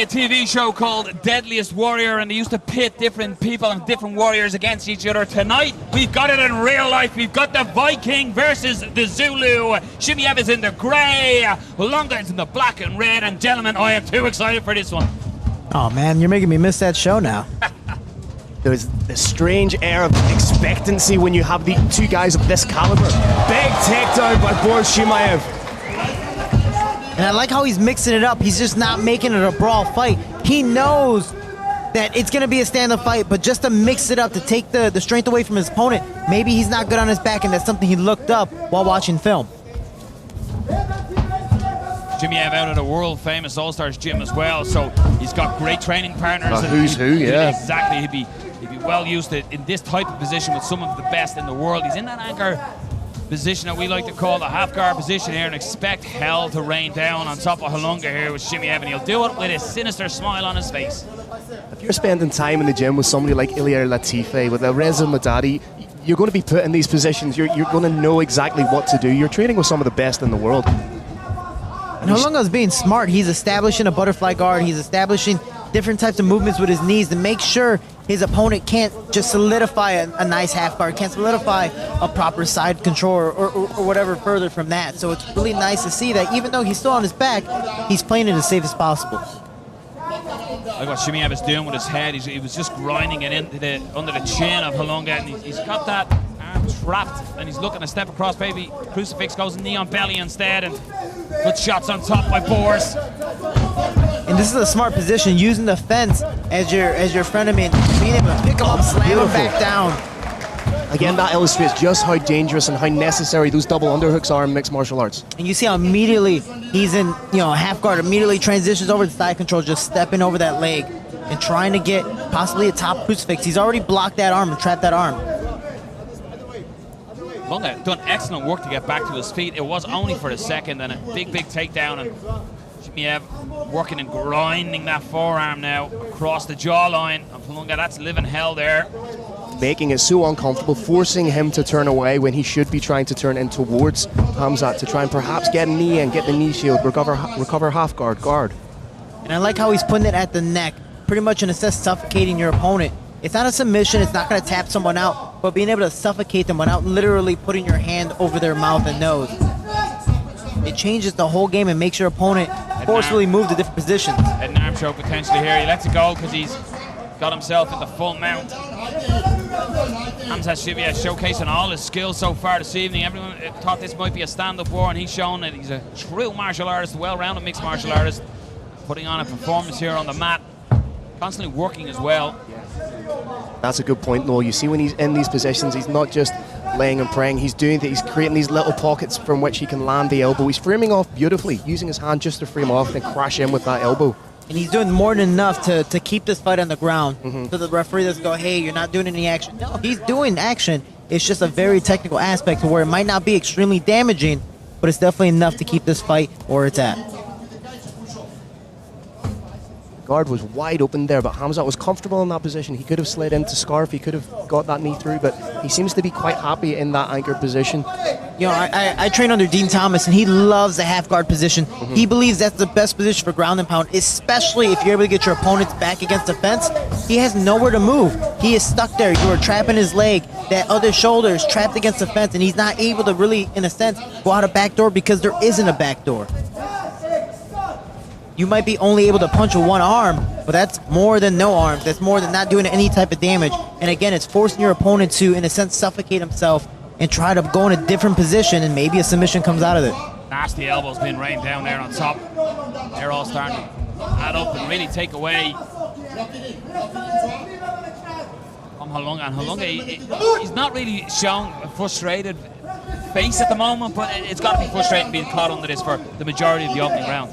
a TV show called Deadliest Warrior, and they used to pit different people and different warriors against each other. Tonight, we've got it in real life. We've got the Viking versus the Zulu. Chumiev is in the grey, Hulunga is in the black and red, and gentlemen, I am too excited for this one. Oh man, you're making me miss that show now. There's this strange air of expectancy when you have the two guys of this caliber. Big takedown by Boris Chumiev. And I like how he's mixing it up. He's just not making it a brawl fight. He knows that it's going to be a stand-up fight, but just to mix it up, to take the strength away from his opponent, maybe he's not good on his back, and that's something he looked up while watching film. Chumiev out of the world-famous All-Stars gym as well, so he's got great training partners. Who's who, yeah. Exactly, he'd be well used to in this type of position with some of the best in the world. He's in that anchor position that we like to call the half-guard position here, and expect hell to rain down on top of Hulunga here with Chumiev, and he'll do it with a sinister smile on his face. If you're spending time in the gym with somebody like Ilir Latifi, with Reza Madadi, you're going to be put in these positions. You're going to know exactly what to do. You're training with some of the best in the world. And Hulunga's being smart. He's establishing a butterfly guard. He's establishing different types of movements with his knees to make sure his opponent can't just solidify a nice half guard, can't solidify a proper side control or whatever further from that. So it's really nice to see that even though he's still on his back, he's playing it as safe as possible. Like what Chumiev is doing with his head, he was just grinding it into under the chin of Hulunga, and he's got that arm trapped, and he's looking to step across. Baby crucifix goes knee on belly instead, and good shots on top by Boris. And this is a smart position, using the fence as your frenemy, and being able to pick him up, slam him back down. Again, that illustrates just how dangerous and how necessary those double underhooks are in mixed martial arts. And you see how immediately he's in, half guard, immediately transitions over to side control, just stepping over that leg and trying to get possibly a top crucifix. He's already blocked that arm and trapped that arm. Hulunga done excellent work to get back to his feet. It was only for a second, and a big takedown, and Chumiev working and grinding that forearm now across the jawline of Hulunga. That's living hell there. Making it so uncomfortable, forcing him to turn away when he should be trying to turn in towards Hamzat to try and perhaps get a knee and get the knee shield, recover half guard. And I like how he's putting it at the neck, pretty much in a sense suffocating your opponent. It's not a submission, it's not going to tap someone out, but being able to suffocate them without literally putting your hand over their mouth and nose. It changes the whole game and makes your opponent forcefully move to different positions. An arm choke potentially here. He lets it go because he's got himself in the full mount. Hamza Chumiev showcasing all his skills so far this evening. Everyone thought this might be a stand-up war, and he's shown that he's a true martial artist, a well-rounded mixed martial artist, putting on a performance here on the mat, constantly working as well. That's a good point, Noel. You see when he's in these positions, he's not just laying and praying. He's doing that. He's creating these little pockets from which he can land the elbow. He's framing off beautifully, using his hand just to frame off and crash in with that elbow. And he's doing more than enough to keep this fight on the ground. So the referee doesn't go, hey, you're not doing any action. No, he's doing action. It's just a very technical aspect to where it might not be extremely damaging, but it's definitely enough to keep this fight where it's at. Guard was wide open there, but Hamzat was comfortable in that position. He could have slid into scarf, he could have got that knee through, but he seems to be quite happy in that anchored position. I train under Dean Thomas, and he loves the half guard position. He believes that's the best position for ground and pound, especially if you're able to get your opponent's back against the fence. He has nowhere to move. He is stuck there. You are trapping his leg. That other shoulder is trapped against the fence, and he's not able to really, in a sense, go out a back door because there isn't a back door. You might be only able to punch with one arm, but that's more than no arms. That's more than not doing any type of damage. And again, it's forcing your opponent to, in a sense, suffocate himself and try to go in a different position, and maybe a submission comes out of it. Nasty elbows being rained down there on top. They're all starting to add up and really take away from Hulunga. And Hulunga, he's not really showing a frustrated face at the moment, but it's got to be frustrating being caught under this for the majority of the opening round.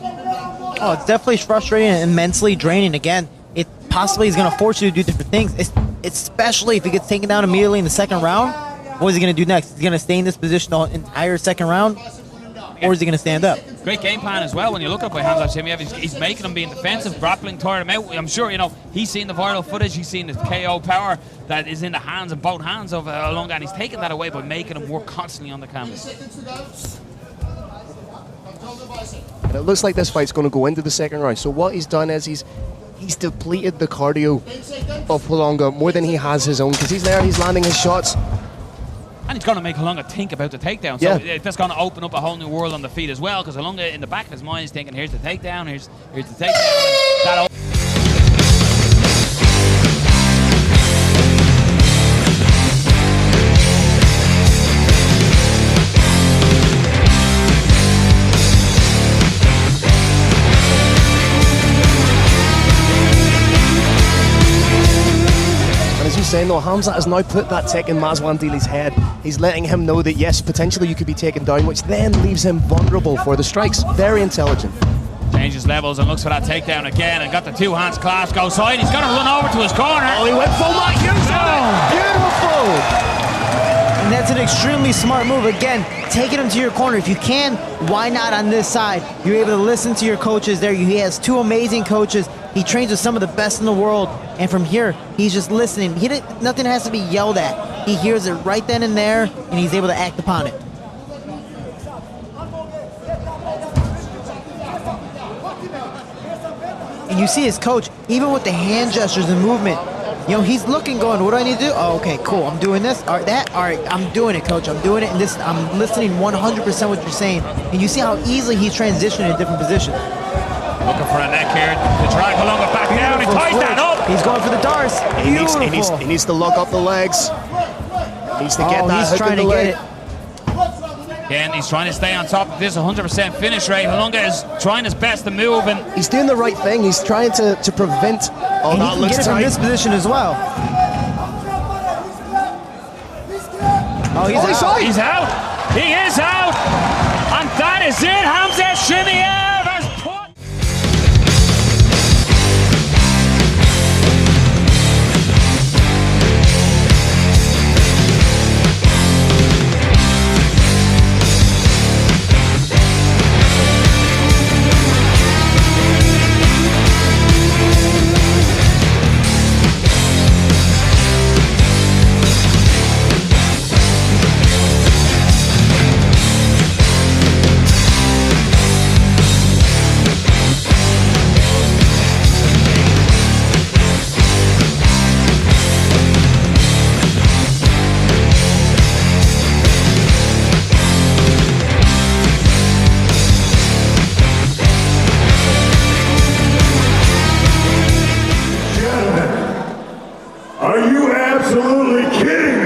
Oh, it's definitely frustrating and mentally draining. Again, it possibly is going to force you to do different things, especially if he gets taken down immediately in the second round. What is he going to do next? Is he going to stay in this position the entire second round, or is he going to stand up? Great game plan as well when you look up by Hamza Chumiev. He's making him being defensive, grappling, tiring him out. I'm sure, he's seen the viral footage, he's seen the KO power that is in the hands and both hands of Hulunga, and he's taking that away by making him work constantly on the canvas. And it looks like this fight's going to go into the second round. So what he's done is he's depleted the cardio of Holonga more than he has his own, because he's there, he's landing his shots. And he's going to make Holonga think about the takedown. So that's going to open up a whole new world on the feet as well, because Holonga in the back of his mind is thinking, here's the takedown, here's the takedown. Saying though, Hamza has now put that tech in Mazwandili's head. He's letting him know that yes, potentially you could be taken down, which then leaves him vulnerable for the strikes. Very intelligent. Changes levels and looks for that takedown again, and got the two hands clasped, goes side. He's going to run over to his corner. Oh, he went full Mike Hughes. Beautiful. And that's an extremely smart move. Again, taking him to your corner. If you can, why not on this side? You're able to listen to your coaches there. He has two amazing coaches. He trains with some of the best in the world, and from here, he's just listening. Nothing has to be yelled at. He hears it right then and there, and he's able to act upon it. And you see his coach, even with the hand gestures and movement, you know, he's looking, going, what do I need to do? Oh, okay, cool, I'm doing this. All right, all right, I'm doing it, coach, I'm doing it, and this, I'm listening 100% what you're saying. And you see how easily he's transitioning in different positions. Looking for a neck here to drag Holonga back down. He ties that up. He's going for the darts. He needs to lock up the legs. He needs to get that hook in the leg. Again, he's trying to stay on top of this 100% finish rate. Holonga is trying his best to move, and he's doing the right thing. He's trying to prevent. Oh, and that he can looks get it tight. from this position as well. Oh, he's out. He's out. He is out. And that is it. Hamza Chimaev has put. Are you absolutely kidding